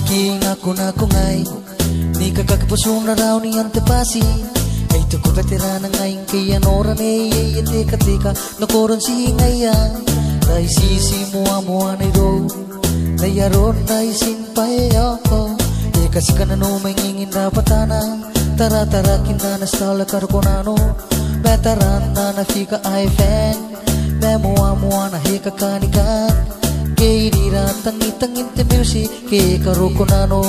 ki ngaku ngai ni kakak pusung na raw ni antepasi ay to ko veterana ngayon kaya noran ay teka nakoron si ngayon ay sisi mua na ro nayaron na isinpayo kasi ka na no mangingin rapatana tara kinana stala karkonano veteran na fika ay fan mua na heka kanikan kay dira tangitangin te music kay karokonano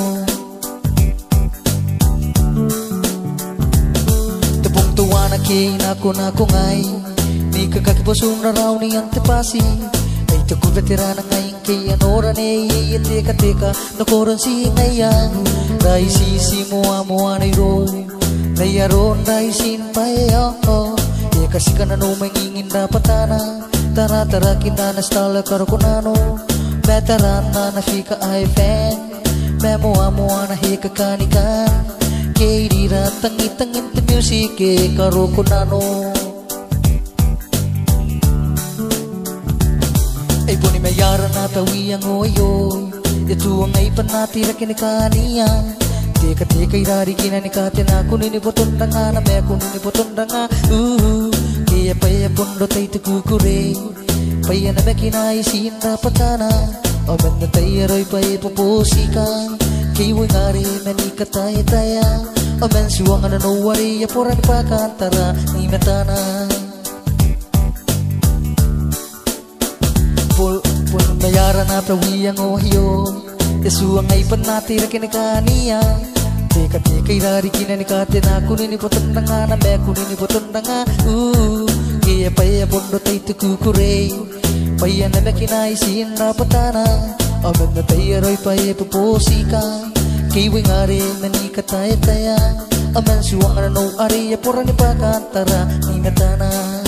tepung tuwa na kay nako ngay ni kakakipusong na raw ni antepasi ay to ko veterana ngayon kay anoran ay teka nakoron si ngayon dahil sisi mua na iro nayaron dahil sinpayo kasi ka na no mangingin rapatana tara kinana stala karokonano veteran na fika ay fan mua na heka kanikan kay dira tangitangin te music kay karokonano ay puni mayara na tawiyang oyoy ito ang ay panatira kinikaniya teka irari kinanikatin ako ninipotong na nga na may ako ninipotong na nga kaya paya pondo tayo tukukure paya na may kinaisin rapatana o man na tayo ro'y paya pupusika kaya wangari manika taya o man siwang ananowari apuran ipakantara ni matana pul mayara na prawiyang ohyo Yesuang ay panatira kinikaniya teka irari kinanikatin ako ninipotong na nga na may ako ninipotong na nga kaya paya pondo tayo tukukure paya na may kinaisin rapatana o man na tayo ro'y paya pupusika kaya wangari manika taya o man siwang ananowari apuran ipakantara ni matana